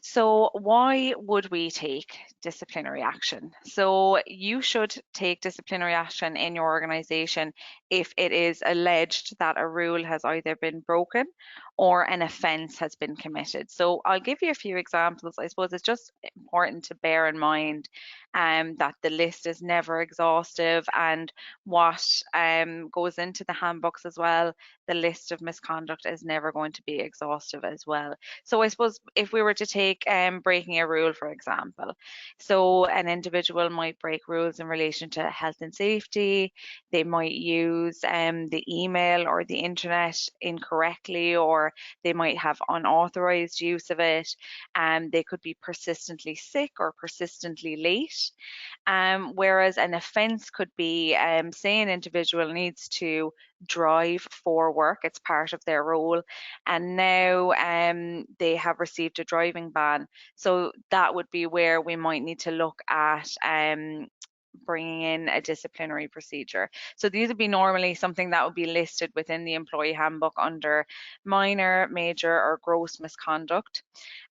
So why would we take disciplinary action? So you should take disciplinary action in your organization if it is alleged that a rule has either been broken or an offence has been committed. So I'll give you a few examples. I suppose it's just important to bear in mind that the list is never exhaustive, and what goes into the handbooks as well, the list of misconduct is never going to be exhaustive as well. So I suppose if we were to take breaking a rule, for example, so an individual might break rules in relation to health and safety. They might use the email or the internet incorrectly, or they might have unauthorized use of it. They could be persistently sick or persistently late. Whereas an offence could be, say, an individual needs to drive for work, it's part of their role, and now they have received a driving ban. So that would be where we might need to look at bringing in a disciplinary procedure. So these would be normally something that would be listed within the employee handbook under minor, major, or gross misconduct.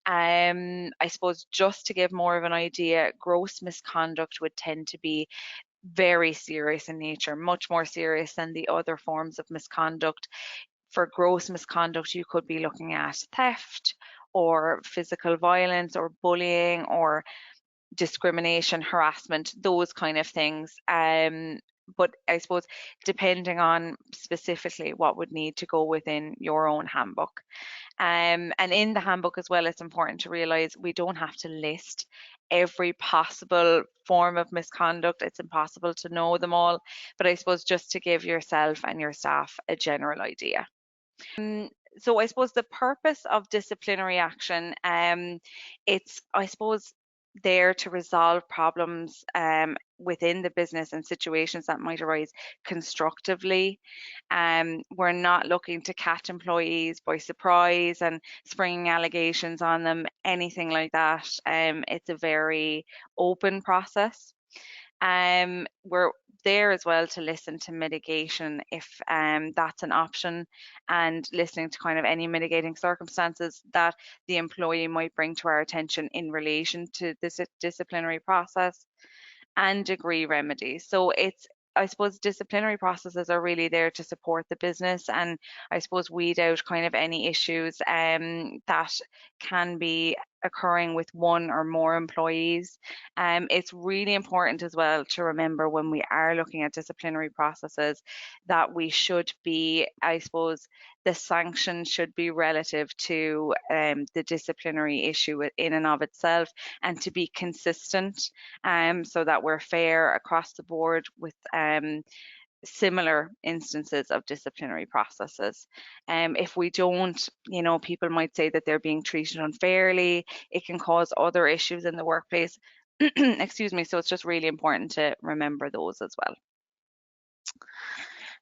I suppose just to give more of an idea, gross misconduct would tend to be very serious in nature, much more serious than the other forms of misconduct. For gross misconduct, you could be looking at theft or physical violence or bullying or discrimination, harassment, those kind of things. But I suppose depending on specifically what would need to go within your own handbook. And in the handbook as well, it's important to realize we don't have to list every possible form of misconduct. It's impossible to know them all, but I suppose just to give yourself and your staff a general idea. So I suppose the purpose of disciplinary action, it's, I suppose, there to resolve problems within the business and situations that might arise constructively. We're not looking to catch employees by surprise and springing allegations on them, anything like that. It's a very open process. We're there as well to listen to mitigation if that's an option, and listening to kind of any mitigating circumstances that the employee might bring to our attention in relation to this disciplinary process, and agree remedies. So it's, I suppose, disciplinary processes are really there to support the business and I suppose weed out kind of any issues that can be occurring with one or more employees. It's really important as well to remember when we are looking at disciplinary processes that we should be, I suppose, the sanction should be relative to the disciplinary issue in and of itself, and to be consistent, so that we're fair across the board with similar instances of disciplinary processes. If we don't, people might say that they're being treated unfairly. It can cause other issues in the workplace. Excuse me. So it's just really important to remember those as well.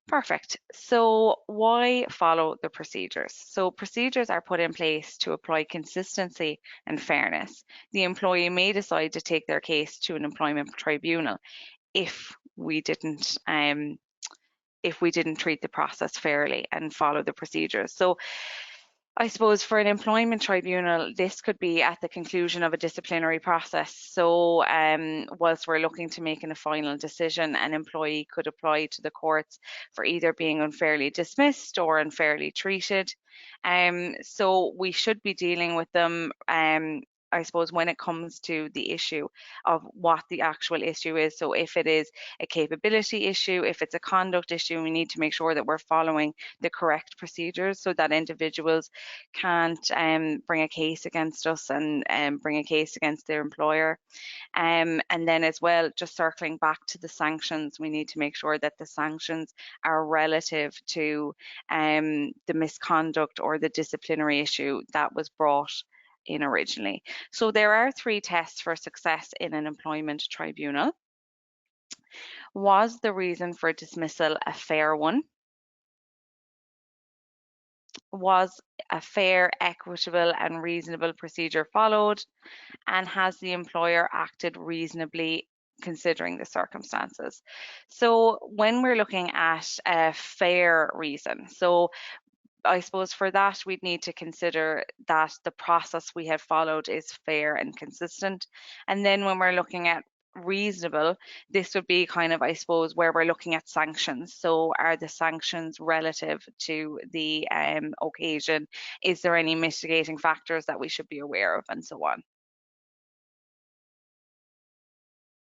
Perfect. So why follow the procedures? So procedures are put in place to apply consistency and fairness. The employee may decide to take their case to an employment tribunal if we didn't treat the process fairly and follow the procedures. So I suppose for an employment tribunal, this could be at the conclusion of a disciplinary process. So whilst we're looking to making a final decision, an employee could apply to the courts for either being unfairly dismissed or unfairly treated. So we should be dealing with them, I suppose, when it comes to the issue of what the actual issue is. So if it is a capability issue, if it's a conduct issue, we need to make sure that we're following the correct procedures so that individuals can't bring a case against us and bring a case against their employer. And then as well, just circling back to the sanctions, we need to make sure that the sanctions are relative to the misconduct or the disciplinary issue that was brought in originally. So there are 3 tests for success in an employment tribunal. Was the reason for dismissal a fair one? Was a fair, equitable and reasonable procedure followed? And has the employer acted reasonably considering the circumstances? So when we're looking at a fair reason, so I suppose for that, we'd need to consider that the process we have followed is fair and consistent. And then when we're looking at reasonable, this would be kind of, I suppose, where we're looking at sanctions. So are the sanctions relative to the occasion? Is there any mitigating factors that we should be aware of, and so on?